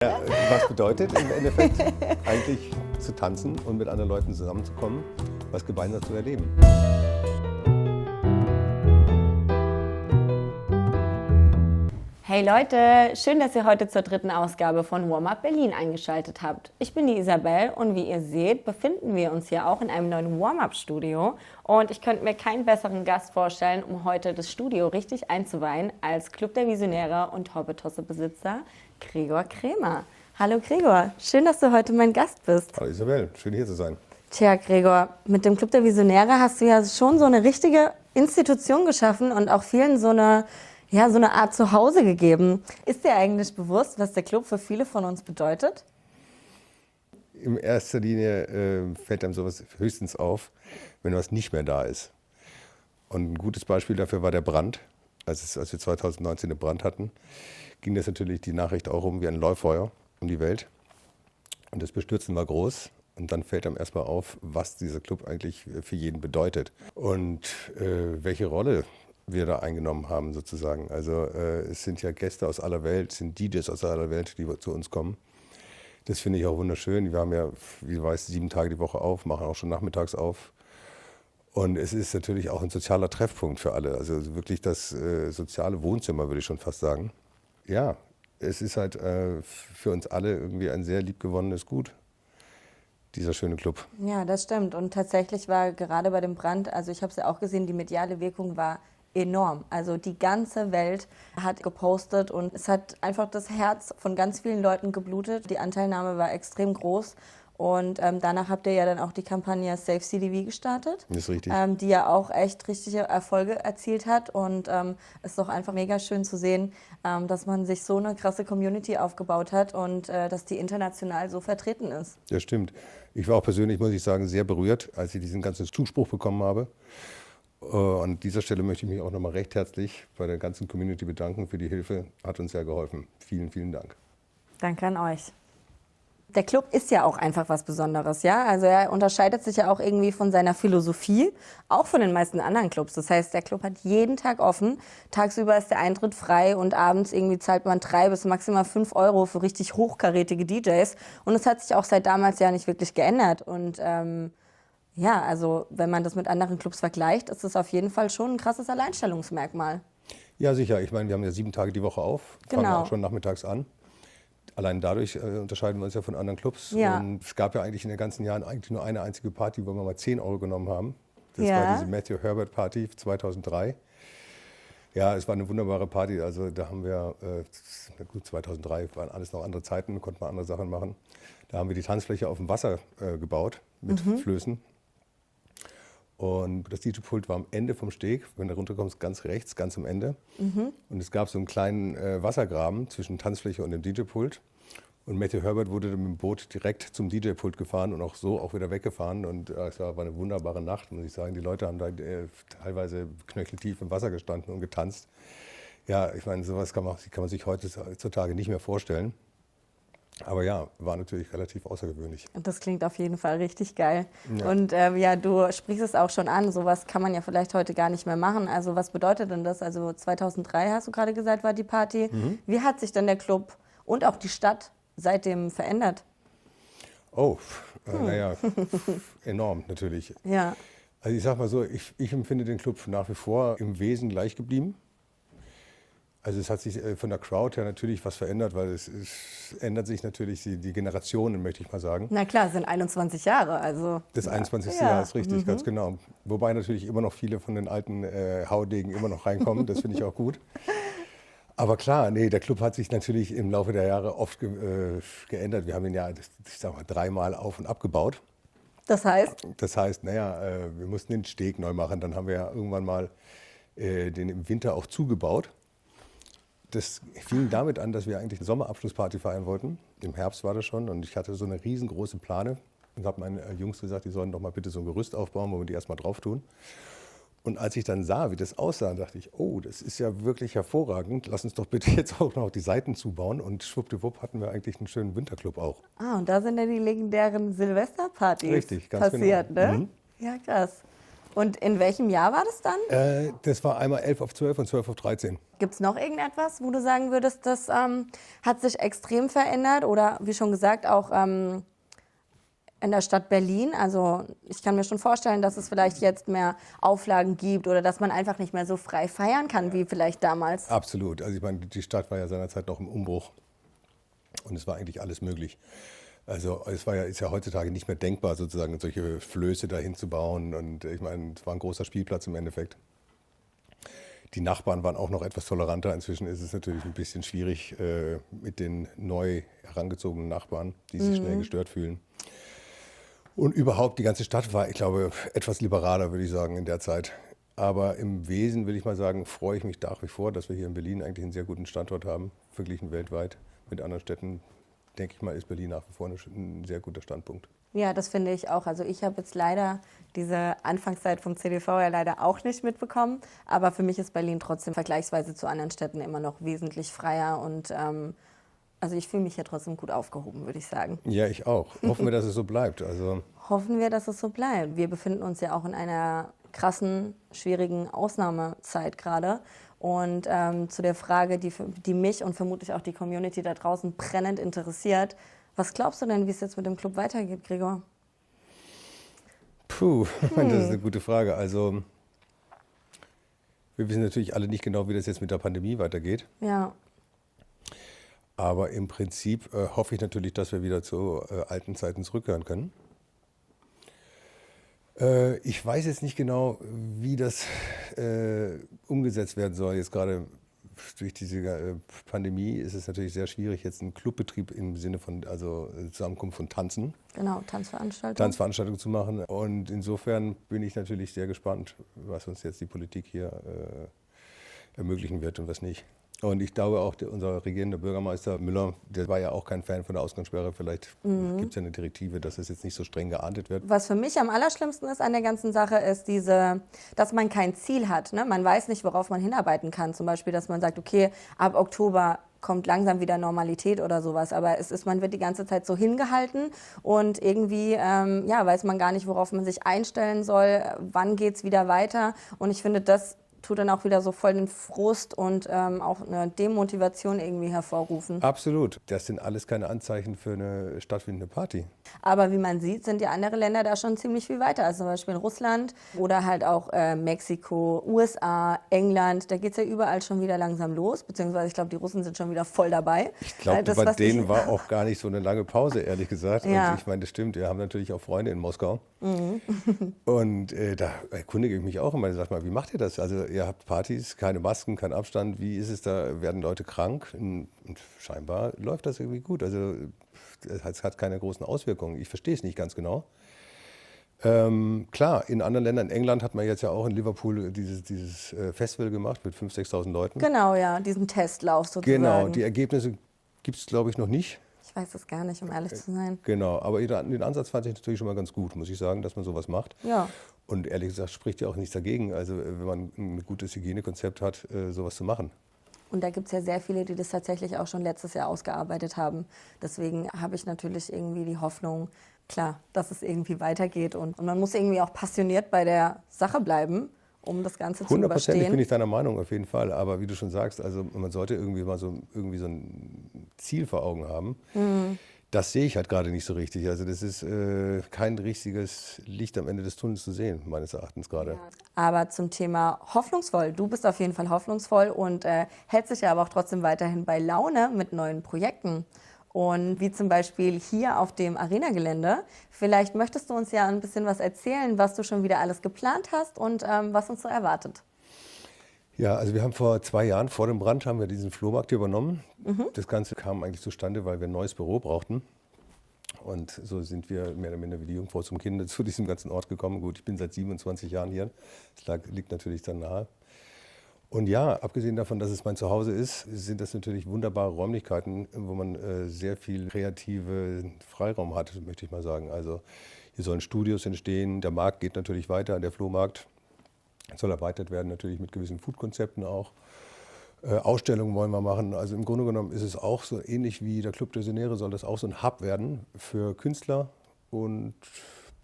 Ja, was bedeutet im Endeffekt eigentlich zu tanzen und mit anderen Leuten zusammenzukommen, was gemeinsam zu erleben. Hey Leute, schön, dass ihr heute zur dritten Ausgabe von Warm Up Berlin eingeschaltet habt. Ich bin die Isabel und wie ihr seht, befinden wir uns hier auch in einem neuen Warm-Up-Studio. Und ich könnte mir keinen besseren Gast vorstellen, um heute das Studio richtig einzuweihen, als Club der Visionäre und Hobbitosse-Besitzer Gregor Krämer. Hallo Gregor, schön, dass du heute mein Gast bist. Hallo Isabel, schön hier zu sein. Tja, Gregor, mit dem Club der Visionäre hast du ja schon so eine richtige Institution geschaffen und auch vielen so eine Art Zuhause gegeben. Ist dir eigentlich bewusst, was der Club für viele von uns bedeutet? In erster Linie fällt einem sowas höchstens auf, wenn was nicht mehr da ist. Und ein gutes Beispiel dafür war der Brand. Als wir 2019 den Brand hatten, ging das natürlich die Nachricht auch um wie ein Lauffeuer um die Welt. Und das Bestürzen war groß. Und dann fällt einem erstmal auf, was dieser Club eigentlich für jeden bedeutet. Und welche Rolle wir da eingenommen haben sozusagen. Also es sind ja Gäste aus aller Welt, es sind DJs aus aller Welt, die zu uns kommen. Das finde ich auch wunderschön. Wir haben ja, wie du weißt, 7 Tage die Woche auf, machen auch schon nachmittags auf. Und es ist natürlich auch ein sozialer Treffpunkt für alle. Also wirklich das soziale Wohnzimmer, würde ich schon fast sagen. Ja, es ist halt für uns alle irgendwie ein sehr liebgewonnenes Gut, dieser schöne Club. Ja, das stimmt. Und tatsächlich war gerade bei dem Brand, also ich habe es ja auch gesehen, die mediale Wirkung war enorm. Also die ganze Welt hat gepostet und es hat einfach das Herz von ganz vielen Leuten geblutet. Die Anteilnahme war extrem groß und danach habt ihr ja dann auch die Kampagne Save CDV gestartet. Das ist richtig. Die ja auch echt richtige Erfolge erzielt hat und es ist doch einfach mega schön zu sehen, dass man sich so eine krasse Community aufgebaut hat und dass die international so vertreten ist. Das stimmt. Ich war auch persönlich, muss ich sagen, sehr berührt, als ich diesen ganzen Zuspruch bekommen habe. An dieser Stelle möchte ich mich auch nochmal recht herzlich bei der ganzen Community bedanken für die Hilfe. Hat uns sehr geholfen. Vielen, vielen Dank. Danke an euch. Der Club ist ja auch einfach was Besonderes, ja? Also er unterscheidet sich ja auch irgendwie von seiner Philosophie, auch von den meisten anderen Clubs. Das heißt, der Club hat jeden Tag offen. Tagsüber ist der Eintritt frei und abends irgendwie zahlt man 3 bis maximal 5 Euro für richtig hochkarätige DJs. Und es hat sich auch seit damals ja nicht wirklich geändert. Und ja, also wenn man das mit anderen Clubs vergleicht, ist das auf jeden Fall schon ein krasses Alleinstellungsmerkmal. Ja, sicher. Ich meine, wir haben ja 7 Tage die Woche auf, fangen Genau. auch schon nachmittags an. Allein dadurch unterscheiden wir uns ja von anderen Clubs. Ja. Und es gab ja eigentlich in den ganzen Jahren eigentlich nur eine einzige Party, wo wir mal 10 Euro genommen haben. Das Ja. war diese Matthew Herbert Party 2003. Ja, es war eine wunderbare Party. Also da haben wir, gut, 2003 waren alles noch andere Zeiten, konnte man andere Sachen machen. Da haben wir die Tanzfläche auf dem Wasser gebaut mit Flößen. Und das DJ-Pult war am Ende vom Steg. Wenn du runterkommst, ganz rechts, ganz am Ende. Und es gab so einen kleinen Wassergraben zwischen Tanzfläche und dem DJ-Pult. Und Matthew Herbert wurde dann mit dem Boot direkt zum DJ-Pult gefahren und auch so auch wieder weggefahren. Und es war eine wunderbare Nacht, muss ich sagen. Die Leute haben da teilweise knöcheltief im Wasser gestanden und getanzt. Ja, ich meine, sowas kann man sich heutzutage nicht mehr vorstellen. Aber ja, war natürlich relativ außergewöhnlich. Das klingt auf jeden Fall richtig geil. Ja. Und ja, du sprichst es auch schon an, sowas kann man ja vielleicht heute gar nicht mehr machen. Also was bedeutet denn das? Also 2003 hast du gerade gesagt, war die Party. Wie hat sich denn der Club und auch die Stadt seitdem verändert? Oh, naja, enorm natürlich. Ja. Also ich sag mal so, ich empfinde den Club nach wie vor im Wesen gleich geblieben. Also es hat sich von der Crowd her natürlich was verändert, weil es ändert sich natürlich die Generationen, möchte ich mal sagen. Na klar, es sind 21 Jahre, also. Das 21. Ja. Jahr ist richtig, ganz genau. Wobei natürlich immer noch viele von den alten Haudegen immer noch reinkommen, das finde ich auch gut. Aber klar, nee, der Club hat sich natürlich im Laufe der Jahre oft geändert. Wir haben ihn ja, ich sag mal, 3-mal auf- und abgebaut. Das heißt? Das heißt, naja, wir mussten den Steg neu machen. Dann haben wir ja irgendwann mal den im Winter auch zugebaut. Das fing damit an, dass wir eigentlich eine Sommerabschlussparty feiern wollten. Im Herbst war das schon und ich hatte so eine riesengroße Plane und habe meinen Jungs gesagt, die sollen doch mal bitte so ein Gerüst aufbauen, wo wir die erstmal drauf tun. Und als ich dann sah, wie das aussah, dachte ich, oh, das ist ja wirklich hervorragend. Lass uns doch bitte jetzt auch noch die Seiten zubauen. Und schwuppdiwupp hatten wir eigentlich einen schönen Winterclub auch. Ah, und da sind ja die legendären Silvesterpartys Richtig, ganz passiert, genau. ne? Ja, krass. Und in welchem Jahr war das dann? Das war einmal 11 auf 12 und 12 auf 13. Gibt es noch irgendetwas, wo du sagen würdest, das hat sich extrem verändert? Oder wie schon gesagt, auch in der Stadt Berlin? Also ich kann mir schon vorstellen, dass es vielleicht jetzt mehr Auflagen gibt oder dass man einfach nicht mehr so frei feiern kann wie vielleicht damals. Absolut. Also ich meine, die Stadt war ja seinerzeit noch im Umbruch und es war eigentlich alles möglich. Also ist ja heutzutage nicht mehr denkbar, sozusagen solche Flöße dahin zu bauen. Und ich meine, es war ein großer Spielplatz im Endeffekt. Die Nachbarn waren auch noch etwas toleranter. Inzwischen ist es natürlich ein bisschen schwierig mit den neu herangezogenen Nachbarn, die sich schnell gestört fühlen. Und überhaupt, die ganze Stadt war, ich glaube, etwas liberaler, würde ich sagen, in der Zeit. Aber im Wesen, will ich mal sagen, freue ich mich nach wie vor, dass wir hier in Berlin eigentlich einen sehr guten Standort haben, verglichen weltweit mit anderen Städten. Denke ich mal, ist Berlin nach wie vor ein sehr guter Standpunkt. Ja, das finde ich auch. Also ich habe jetzt leider diese Anfangszeit vom CDV ja leider auch nicht mitbekommen. Aber für mich ist Berlin trotzdem vergleichsweise zu anderen Städten immer noch wesentlich freier. Und also ich fühle mich hier trotzdem gut aufgehoben, würde ich sagen. Ja, ich auch. Hoffen wir, dass es so bleibt. Also Hoffen wir, dass es so bleibt. Wir befinden uns ja auch in einer krassen, schwierigen Ausnahmezeit gerade. Und zu der Frage, die mich und vermutlich auch die Community da draußen brennend interessiert, was glaubst du denn, wie es jetzt mit dem Club weitergeht, Gregor? Puh, das ist eine gute Frage. Also wir wissen natürlich alle nicht genau, wie das jetzt mit der Pandemie weitergeht. Ja. Aber im Prinzip hoffe ich natürlich, dass wir wieder zu alten Zeiten zurückkehren können. Ich weiß jetzt nicht genau, wie das umgesetzt werden soll. Jetzt gerade durch diese Pandemie ist es natürlich sehr schwierig, jetzt einen Clubbetrieb im Sinne von Zusammenkunft von Tanzen. Genau, Tanzveranstaltungen zu machen. Und insofern bin ich natürlich sehr gespannt, was uns jetzt die Politik hier ermöglichen wird und was nicht. Und ich glaube auch, unser regierender Bürgermeister Müller, der war ja auch kein Fan von der Ausgangssperre. Vielleicht gibt es ja eine Direktive, dass es jetzt nicht so streng geahndet wird. Was für mich am allerschlimmsten ist an der ganzen Sache, ist dass man kein Ziel hat. Ne? Man weiß nicht, worauf man hinarbeiten kann. Zum Beispiel, dass man sagt, okay, ab Oktober kommt langsam wieder Normalität oder sowas. Aber man wird die ganze Zeit so hingehalten und irgendwie weiß man gar nicht, worauf man sich einstellen soll, wann geht's wieder weiter. Und ich finde, das tut dann auch wieder so voll den Frust und auch eine Demotivation irgendwie hervorrufen. Absolut. Das sind alles keine Anzeichen für eine stattfindende Party. Aber wie man sieht, sind ja andere Länder da schon ziemlich viel weiter. Also zum Beispiel Russland oder halt auch Mexiko, USA, England. Da geht es ja überall schon wieder langsam los. Beziehungsweise ich glaube, die Russen sind schon wieder voll dabei. Ich glaube, bei denen war auch gar nicht so eine lange Pause, ehrlich gesagt. Ja. Und ich meine, das stimmt. Wir haben natürlich auch Freunde in Moskau. Und da erkundige ich mich auch immer. Sag mal, wie macht ihr das? Also ihr habt Partys, keine Masken, kein Abstand. Wie ist es da? Werden Leute krank? Und scheinbar läuft das irgendwie gut. Also es hat keine großen Auswirkungen. Ich verstehe es nicht ganz genau. Klar, in anderen Ländern, in England hat man jetzt ja auch in Liverpool dieses Festival gemacht mit 5.000, 6.000 Leuten. Genau, ja, diesen Testlauf sozusagen. Genau, die Ergebnisse gibt es, glaube ich, noch nicht. Ich weiß es gar nicht, um ehrlich zu sein. Genau, aber den Ansatz fand ich natürlich schon mal ganz gut, muss ich sagen, dass man sowas macht. Ja. Und ehrlich gesagt spricht ja auch nichts dagegen, also wenn man ein gutes Hygienekonzept hat, sowas zu machen. Und da gibt es ja sehr viele, die das tatsächlich auch schon letztes Jahr ausgearbeitet haben. Deswegen habe ich natürlich irgendwie die Hoffnung, klar, dass es irgendwie weitergeht. Und man muss irgendwie auch passioniert bei der Sache bleiben, um das Ganze zu überstehen. 100% bin ich deiner Meinung, auf jeden Fall. Aber wie du schon sagst, also man sollte irgendwie mal so ein Ziel vor Augen haben. Das sehe ich halt gerade nicht so richtig. Also das ist kein richtiges Licht am Ende des Tunnels zu sehen, meines Erachtens gerade. Ja. Aber zum Thema hoffnungsvoll. Du bist auf jeden Fall hoffnungsvoll und hältst dich ja aber auch trotzdem weiterhin bei Laune mit neuen Projekten. Und wie zum Beispiel hier auf dem Arena-Gelände. Vielleicht möchtest du uns ja ein bisschen was erzählen, was du schon wieder alles geplant hast und was uns so erwartet. Ja, also wir haben vor 2 Jahren, vor dem Brand, haben wir diesen Flohmarkt hier übernommen. Das Ganze kam eigentlich zustande, weil wir ein neues Büro brauchten. Und so sind wir mehr oder minder wie die Jungfrau zum Kinde zu diesem ganzen Ort gekommen. Gut, ich bin seit 27 Jahren hier. Das liegt natürlich dann nahe. Und ja, abgesehen davon, dass es mein Zuhause ist, sind das natürlich wunderbare Räumlichkeiten, wo man sehr viel kreative Freiraum hat, möchte ich mal sagen. Also hier sollen Studios entstehen, der Markt geht natürlich weiter, der Flohmarkt soll erweitert werden, natürlich mit gewissen Food-Konzepten auch. Ausstellungen wollen wir machen. Also im Grunde genommen ist es auch so ähnlich wie der Club des Senere, soll das auch so ein Hub werden für Künstler und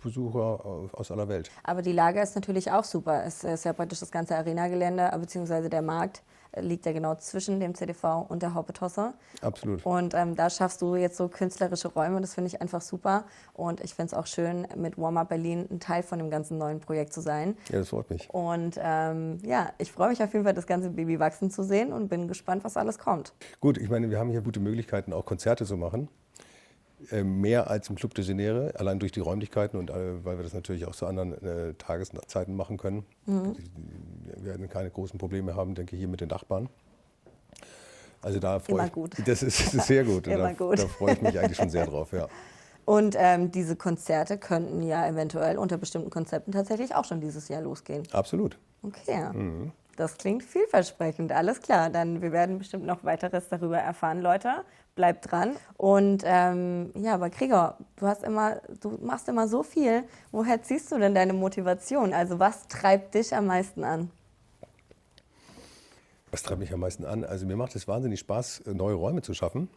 Besucher aus aller Welt. Aber die Lage ist natürlich auch super. Es ist ja praktisch das ganze Arena-Gelände, beziehungsweise der Markt liegt ja genau zwischen dem CDV und der Hoppetosse. Absolut. Und da schaffst du jetzt so künstlerische Räume, das finde ich einfach super. Und ich finde es auch schön, mit Warm-Up Berlin ein Teil von dem ganzen neuen Projekt zu sein. Ja, das freut mich. Und ja, ich freue mich auf jeden Fall, das ganze Baby wachsen zu sehen und bin gespannt, was alles kommt. Gut, ich meine, wir haben hier gute Möglichkeiten, auch Konzerte zu machen. Mehr als im Club de Genere, allein durch die Räumlichkeiten und weil wir das natürlich auch zu anderen Tageszeiten machen können. Wir werden keine großen Probleme haben, denke ich, hier mit den Nachbarn. Also da freue ich mich. Das ist sehr gut. Immer gut. Da freue ich mich eigentlich schon sehr drauf, ja. Und diese Konzerte könnten ja eventuell unter bestimmten Konzepten tatsächlich auch schon dieses Jahr losgehen. Absolut. Okay. Das klingt vielversprechend, alles klar. Dann wir werden bestimmt noch weiteres darüber erfahren, Leute. Bleibt dran. Und ja, aber Gregor, du machst immer so viel. Woher ziehst du denn deine Motivation? Also was treibt dich am meisten an? Was treibt mich am meisten an? Also mir macht es wahnsinnig Spaß, neue Räume zu schaffen.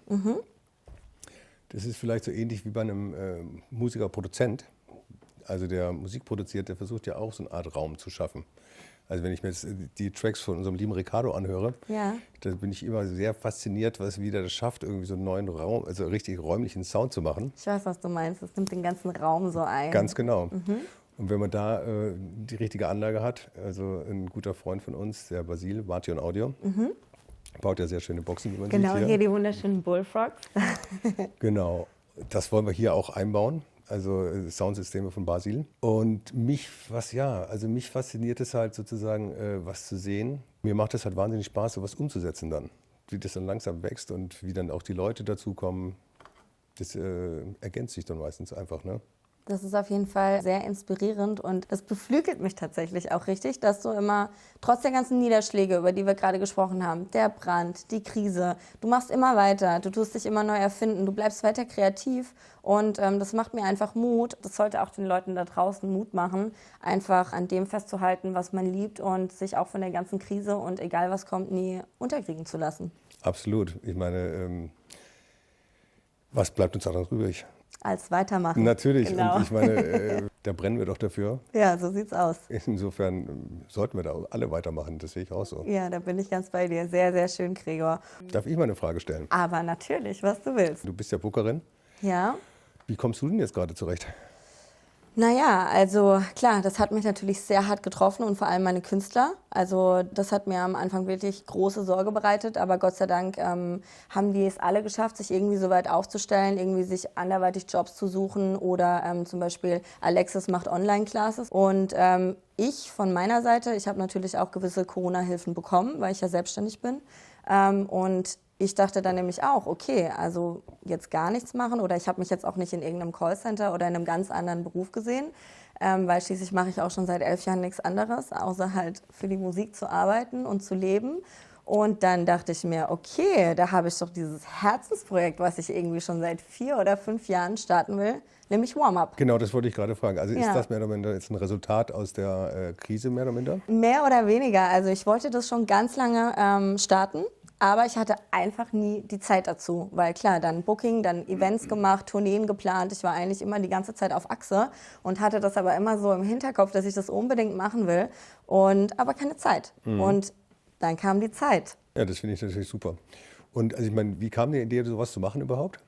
Das ist vielleicht so ähnlich wie bei einem Musiker-Produzent. Also der Musik produziert, der versucht ja auch so eine Art Raum zu schaffen. Also wenn ich mir jetzt die Tracks von unserem lieben Ricardo anhöre, da bin ich immer sehr fasziniert, was wieder das schafft, irgendwie so einen neuen Raum, also richtig räumlichen Sound zu machen. Ich weiß, was du meinst. Das nimmt den ganzen Raum so ein. Ganz genau. Und wenn man da die richtige Anlage hat, also ein guter Freund von uns, der Basil, Martion Audio, baut ja sehr schöne Boxen, wie man sieht hier. Genau, hier die wunderschönen Bullfrogs. Genau, das wollen wir hier auch einbauen. Also Soundsysteme von Basil. Und mich fasziniert es halt sozusagen, was zu sehen. Mir macht es halt wahnsinnig Spaß, sowas umzusetzen dann. Wie das dann langsam wächst und wie dann auch die Leute dazukommen. Das ergänzt sich dann meistens einfach, ne? Das ist auf jeden Fall sehr inspirierend und das beflügelt mich tatsächlich auch richtig, dass du immer, trotz der ganzen Niederschläge, über die wir gerade gesprochen haben, der Brand, die Krise, du machst immer weiter, du tust dich immer neu erfinden, du bleibst weiter kreativ und das macht mir einfach Mut. Das sollte auch den Leuten da draußen Mut machen, einfach an dem festzuhalten, was man liebt und sich auch von der ganzen Krise und egal was kommt, nie unterkriegen zu lassen. Absolut. Ich meine, was bleibt uns daran übrig? Als weitermachen. Natürlich. Genau. Und ich meine, da brennen wir doch dafür. Ja, so sieht's aus. Insofern sollten wir da alle weitermachen. Das sehe ich auch so. Ja, da bin ich ganz bei dir. Sehr, sehr schön, Gregor. Darf ich mal eine Frage stellen? Aber natürlich, was du willst. Du bist ja Bookerin. Ja. Wie kommst du denn jetzt gerade zurecht? Naja, also klar, das hat mich natürlich sehr hart getroffen und vor allem meine Künstler. Also das hat mir am Anfang wirklich große Sorge bereitet, aber Gott sei Dank haben die es alle geschafft, sich irgendwie so weit aufzustellen, irgendwie sich anderweitig Jobs zu suchen oder zum Beispiel Alexis macht Online-Classes und ich von meiner Seite, ich habe natürlich auch gewisse Corona-Hilfen bekommen, weil ich ja selbstständig bin und ich dachte dann nämlich auch, okay, also jetzt gar nichts machen oder ich habe mich jetzt auch nicht in irgendeinem Callcenter oder in einem ganz anderen Beruf gesehen, weil schließlich mache ich auch schon seit 11 Jahren nichts anderes, außer halt für die Musik zu arbeiten und zu leben. Und dann dachte ich mir, okay, da habe ich doch dieses Herzensprojekt, was ich irgendwie schon seit 4 oder 5 Jahren starten will, nämlich Warm-Up. Genau, das wollte ich gerade fragen. Also ist das mehr oder minder jetzt ein Resultat aus der Krise, mehr oder minder? Mehr oder weniger. Also ich wollte das schon ganz lange starten. Aber ich hatte einfach nie die Zeit dazu, weil klar, dann Booking, dann Events gemacht, Tourneen geplant. Ich war eigentlich immer die ganze Zeit auf Achse und hatte das aber immer so im Hinterkopf, dass ich das unbedingt machen will, aber keine Zeit. Und dann kam die Zeit. Ja, das finde ich natürlich super. Und also ich meine, wie kam die Idee, sowas zu machen überhaupt?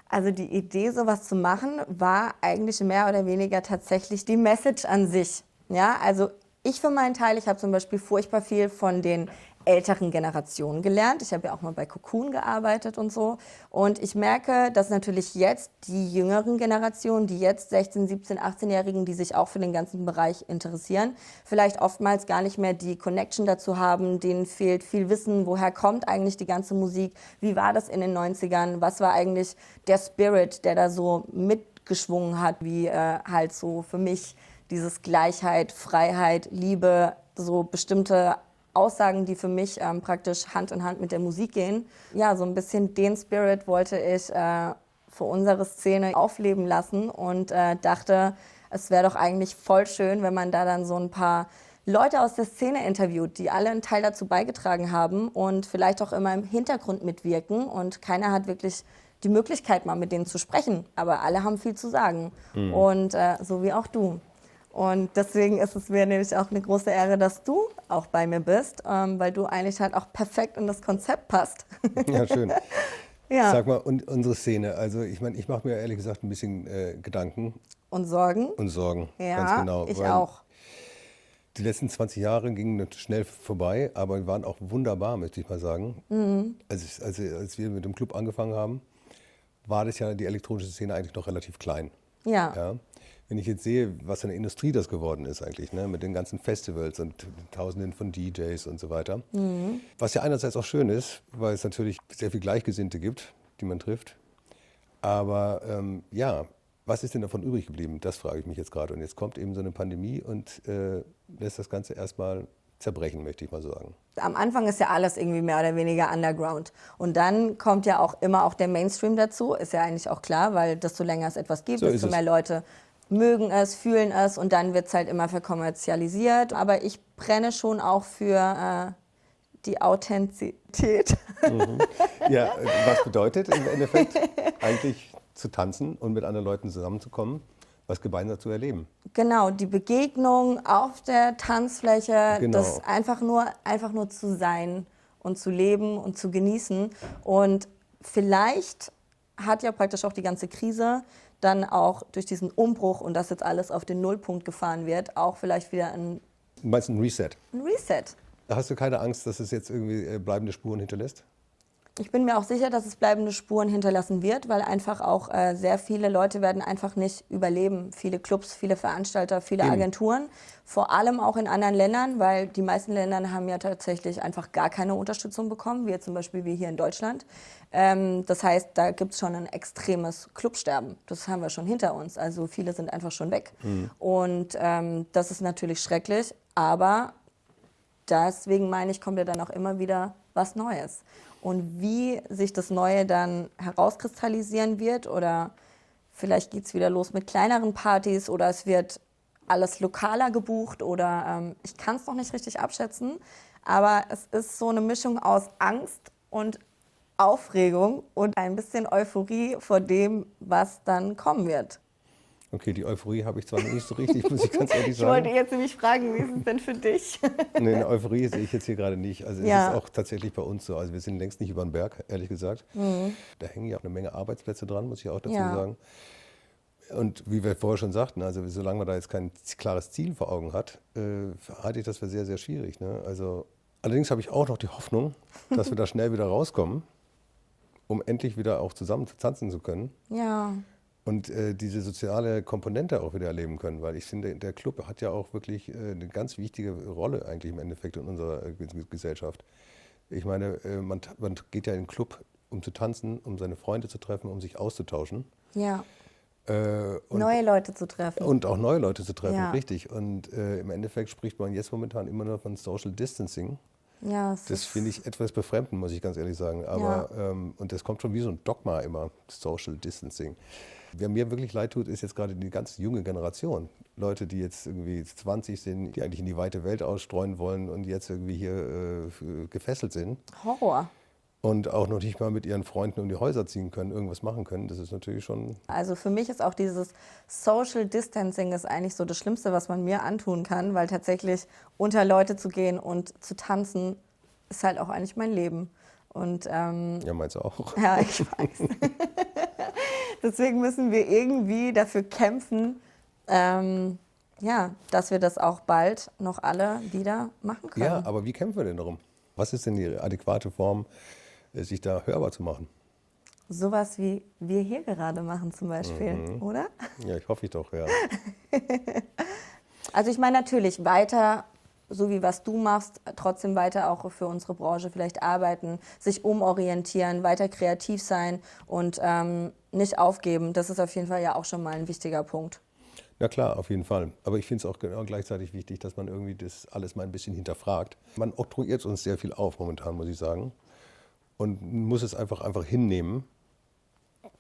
Also die Idee, sowas zu machen, war eigentlich mehr oder weniger tatsächlich die Message an sich. Ja, also ich für meinen Teil, ich habe zum Beispiel furchtbar viel von den älteren Generationen gelernt. Ich habe ja auch mal bei Cocoon gearbeitet und so. Und ich merke, dass natürlich jetzt die jüngeren Generationen, die jetzt 16-, 17-, 18-Jährigen, die sich auch für den ganzen Bereich interessieren, vielleicht oftmals gar nicht mehr die Connection dazu haben. Denen fehlt viel Wissen, woher kommt eigentlich die ganze Musik, wie war das in den 90ern, was war eigentlich der Spirit, der da so mitgeschwungen hat, wie halt so für mich dieses Gleichheit, Freiheit, Liebe, so bestimmte Aussagen, die für mich praktisch Hand in Hand mit der Musik gehen. Ja, so ein bisschen den Spirit wollte ich für unsere Szene aufleben lassen und dachte, es wäre doch eigentlich voll schön, wenn man da dann so ein paar Leute aus der Szene interviewt, die alle einen Teil dazu beigetragen haben und vielleicht auch immer im Hintergrund mitwirken und keiner hat wirklich die Möglichkeit, mal mit denen zu sprechen. Aber alle haben viel zu sagen. Und so wie auch du. Und deswegen ist es mir nämlich auch eine große Ehre, dass du auch bei mir bist, weil du eigentlich halt auch perfekt in das Konzept passt. Ja, schön. Ja. Sag mal, und unsere Szene, also ich meine, ich mache mir ehrlich gesagt ein bisschen Gedanken Und Sorgen? und Sorgen, Ja, ganz genau. ich weil auch. die letzten 20 Jahre gingen schnell vorbei, aber waren auch wunderbar, möchte ich mal sagen. Als wir mit dem Club angefangen haben, war das ja die elektronische Szene eigentlich noch relativ klein. Ja. Ja? Wenn ich jetzt sehe, was für eine Industrie das geworden ist eigentlich, ne? Mit den ganzen Festivals und Tausenden von DJs und so weiter. Was ja einerseits auch schön ist, weil es natürlich sehr viel Gleichgesinnte gibt, die man trifft. Aber ja, was ist denn davon übrig geblieben? Das frage ich mich jetzt gerade. Und jetzt kommt eben so eine Pandemie und lässt das Ganze erstmal zerbrechen, möchte ich mal sagen. Am Anfang ist ja alles irgendwie mehr oder weniger underground. Und dann kommt ja auch immer auch der Mainstream dazu. Ist ja eigentlich auch klar, weil desto länger es etwas gibt, So ist desto es. mehr Leute mögen es, fühlen es und dann wird es halt immer verkommerzialisiert. Aber ich brenne schon auch für die Authentizität. Ja, was bedeutet im Endeffekt eigentlich zu tanzen und mit anderen Leuten zusammenzukommen, was gemeinsam zu erleben? Genau, die Begegnung auf der Tanzfläche, Genau. das einfach nur zu sein und zu leben und zu genießen. Und vielleicht hat ja praktisch auch die ganze Krise dann auch durch diesen Umbruch und dass jetzt alles auf den Nullpunkt gefahren wird, auch vielleicht wieder ein Du meinst ein Reset? Reset. Hast du keine Angst, dass es jetzt irgendwie bleibende Spuren hinterlässt? Ich bin mir auch sicher, dass es bleibende Spuren hinterlassen wird, weil einfach auch sehr viele Leute werden einfach nicht überleben. Viele Clubs, viele Veranstalter, viele Eben. Agenturen, vor allem auch in anderen Ländern, weil die meisten Länder haben ja tatsächlich einfach gar keine Unterstützung bekommen, wie jetzt zum Beispiel wir hier in Deutschland. Das heißt, da gibt es schon ein extremes Clubsterben. Das haben wir schon hinter uns. Also viele sind einfach schon weg. Und das ist natürlich schrecklich, aber deswegen meine ich, kommt ja dann auch immer wieder was Neues. Und wie sich das Neue dann herauskristallisieren wird oder vielleicht geht es wieder los mit kleineren Partys oder es wird alles lokaler gebucht oder ich kann es noch nicht richtig abschätzen, aber es ist so eine Mischung aus Angst und Aufregung und ein bisschen Euphorie vor dem, was dann kommen wird. Okay, die Euphorie habe ich zwar noch nicht so richtig, muss ich ganz ehrlich Ich wollte sagen. jetzt nämlich fragen, wie ist es denn für dich? Nee, eine Euphorie sehe ich jetzt hier gerade nicht. Also Ja. es ist auch tatsächlich bei uns so. Also wir sind längst nicht über den Berg, ehrlich gesagt. Da hängen ja auch eine Menge Arbeitsplätze dran, muss ich auch dazu Ja. sagen. Und wie wir vorher schon sagten, also solange man da jetzt kein klares Ziel vor Augen hat, halte ich das für sehr, sehr schwierig. Ne? Also, allerdings habe ich auch noch die Hoffnung, dass wir da schnell wieder rauskommen, um endlich wieder auch zusammen tanzen zu können. Ja. Und diese soziale Komponente auch wieder erleben können, weil ich finde, der Club hat ja auch wirklich eine ganz wichtige Rolle eigentlich im Endeffekt in unserer Gesellschaft. Ich meine, man geht ja in den Club, um zu tanzen, um seine Freunde zu treffen, um sich auszutauschen. Ja. Und, Neue Leute zu treffen. und auch neue Leute zu treffen, Ja. richtig. Und im Endeffekt spricht man jetzt momentan immer nur von Social Distancing. Ja, es Das ist- finde ich etwas befremdend, muss ich ganz ehrlich sagen. Aber, und das kommt schon wie so ein Dogma immer, Social Distancing. Wer mir wirklich leid tut, ist jetzt gerade die ganz junge Generation. Leute, die jetzt irgendwie 20 sind, die eigentlich in die weite Welt ausstreuen wollen und jetzt irgendwie hier gefesselt sind Horror. und auch noch nicht mal mit ihren Freunden um die Häuser ziehen können, irgendwas machen können. Das ist natürlich schon... Also für mich ist auch dieses Social Distancing ist eigentlich so das Schlimmste, was man mir antun kann, weil tatsächlich unter Leute zu gehen und zu tanzen ist halt auch eigentlich mein Leben. Und Ja, meinst du auch? ja, ich weiß. Deswegen müssen wir irgendwie dafür kämpfen, ja, dass wir das auch bald noch alle wieder machen können. Ja, aber wie kämpfen wir denn darum? Was ist denn die adäquate Form, sich da hörbar zu machen? Sowas wie wir hier gerade machen zum Beispiel, oder? Ja, ich hoffe ich doch, ja. Also ich meine natürlich weiter, so wie was du machst, trotzdem weiter auch für unsere Branche vielleicht arbeiten, sich umorientieren, weiter kreativ sein und nicht aufgeben. Das ist auf jeden Fall ja auch schon mal ein wichtiger Punkt. Ja klar, auf jeden Fall. Aber ich finde es auch genau gleichzeitig wichtig, dass man irgendwie das alles mal ein bisschen hinterfragt. Man oktroyiert uns sehr viel auf momentan, muss ich sagen. Und muss es einfach hinnehmen.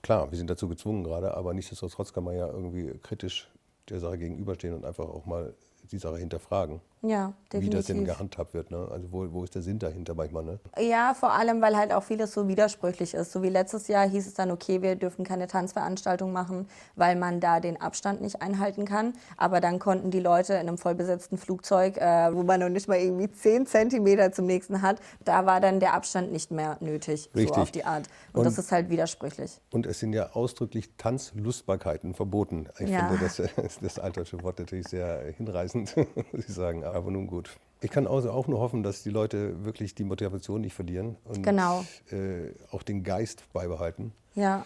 Klar, wir sind dazu gezwungen gerade, aber nichtsdestotrotz kann man ja irgendwie kritisch der Sache gegenüberstehen und einfach auch mal die Sache hinterfragen. Ja, wie das denn definitiv. gehandhabt wird. Ne? Also wo ist der Sinn dahinter manchmal? Ne? Ja, vor allem, weil halt auch vieles so widersprüchlich ist. So wie letztes Jahr hieß es dann, okay, wir dürfen keine Tanzveranstaltung machen, weil man da den Abstand nicht einhalten kann. Aber dann konnten die Leute in einem vollbesetzten Flugzeug, wo man noch nicht mal irgendwie 10 Zentimeter zum nächsten hat, da war dann der Abstand nicht mehr nötig, Richtig. so auf die Art. Und das ist halt widersprüchlich. Und es sind ja ausdrücklich Tanzlustbarkeiten verboten. Ich Ja. finde das altdeutsche Wort natürlich sehr hinreißend, muss ich sagen. Aber nun gut. Ich kann also auch nur hoffen, dass die Leute wirklich die Motivation nicht verlieren und Genau. Auch den Geist beibehalten. Ja.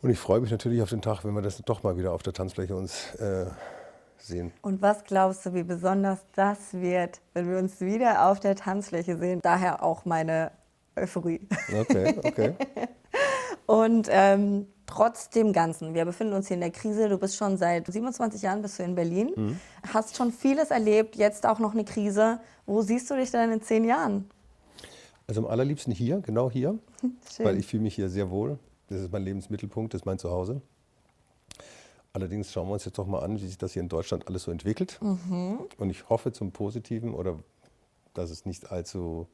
Und ich freue mich natürlich auf den Tag, wenn wir das doch mal wieder auf der Tanzfläche uns sehen. Und was glaubst du, wie besonders das wird, wenn wir uns wieder auf der Tanzfläche sehen? Daher auch meine Euphorie. Okay. Und trotz dem Ganzen, wir befinden uns hier in der Krise, du bist schon seit 27 Jahren bist du in Berlin, hast schon vieles erlebt, jetzt auch noch eine Krise. Wo siehst du dich denn in 10 Jahren? Also am allerliebsten hier, genau hier, Schön. weil ich fühle mich hier sehr wohl. Das ist mein Lebensmittelpunkt, das ist mein Zuhause. Allerdings schauen wir uns jetzt doch mal an, wie sich das hier in Deutschland alles so entwickelt. Und ich hoffe zum Positiven oder dass es nicht allzu,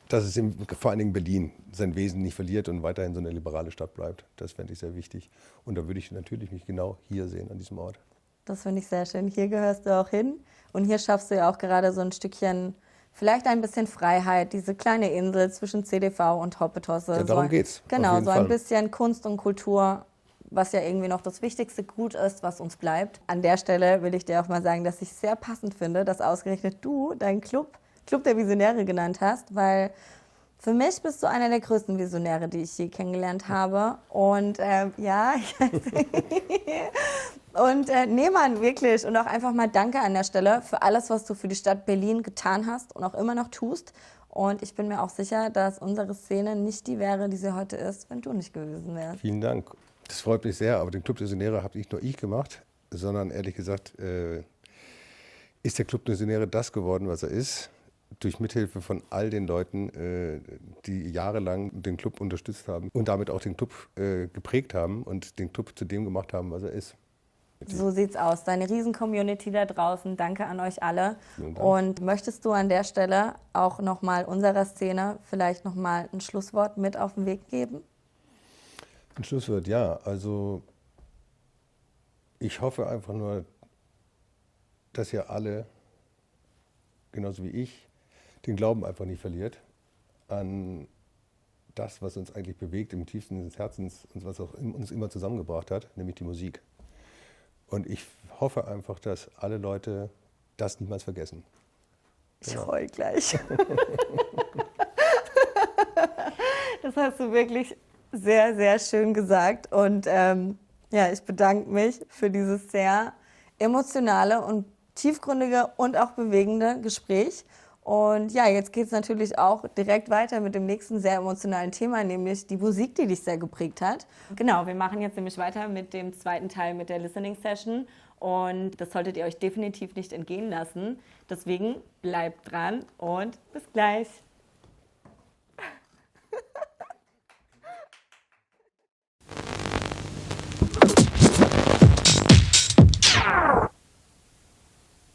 dass es vor allen Dingen Berlin sein Wesen nicht verliert und weiterhin so eine liberale Stadt bleibt. Das fände ich sehr wichtig. Und da würde ich natürlich mich genau hier sehen, an diesem Ort. Das finde ich sehr schön. Hier gehörst du auch hin und hier schaffst du ja auch gerade so ein Stückchen, vielleicht ein bisschen Freiheit, diese kleine Insel zwischen CDV und Hoppetosse. Ja, darum so, geht's. Auf Genau, jeden so ein Fall. bisschen Kunst und Kultur, was ja irgendwie noch das wichtigste Gut ist, was uns bleibt. An der Stelle will ich dir auch mal sagen, dass ich sehr passend finde, dass ausgerechnet du deinen Club der Visionäre genannt hast, weil für mich bist du einer der größten Visionäre, die ich je kennengelernt habe. Und ja, und nee, Mann, wirklich. Und auch einfach mal danke an der Stelle für alles, was du für die Stadt Berlin getan hast und auch immer noch tust. Und ich bin mir auch sicher, dass unsere Szene nicht die wäre, die sie heute ist, wenn du nicht gewesen wärst. Vielen Dank. Das freut mich sehr, aber den Club der Visionäre habe nicht nur ich gemacht, sondern ehrlich gesagt ist der Club der Visionäre das geworden, was er ist, durch Mithilfe von all den Leuten, die jahrelang den Club unterstützt haben und damit auch den Club geprägt haben und den Club zu dem gemacht haben, was er ist. So sieht's aus. Deine Riesen-Community da draußen. Danke an euch alle. Vielen Dank. Und möchtest du an der Stelle auch nochmal unserer Szene vielleicht nochmal ein Schlusswort mit auf den Weg geben? Ein Schlusswort, ja. Also ich hoffe einfach nur, dass ihr alle, genauso wie ich, den Glauben einfach nicht verliert an das, was uns eigentlich bewegt im tiefsten des Herzens und was auch uns immer zusammengebracht hat, nämlich die Musik. Und ich hoffe einfach, dass alle Leute das niemals vergessen. Ich heul gleich. Das hast du wirklich sehr, sehr schön gesagt. Und ja, ich bedanke mich für dieses sehr emotionale und tiefgründige und auch bewegende Gespräch. Und ja, jetzt geht es natürlich auch direkt weiter mit dem nächsten sehr emotionalen Thema, nämlich die Musik, die dich sehr geprägt hat. Genau, wir machen jetzt nämlich weiter mit dem zweiten Teil mit der Listening Session. Und das solltet ihr euch definitiv nicht entgehen lassen. Deswegen bleibt dran und bis gleich.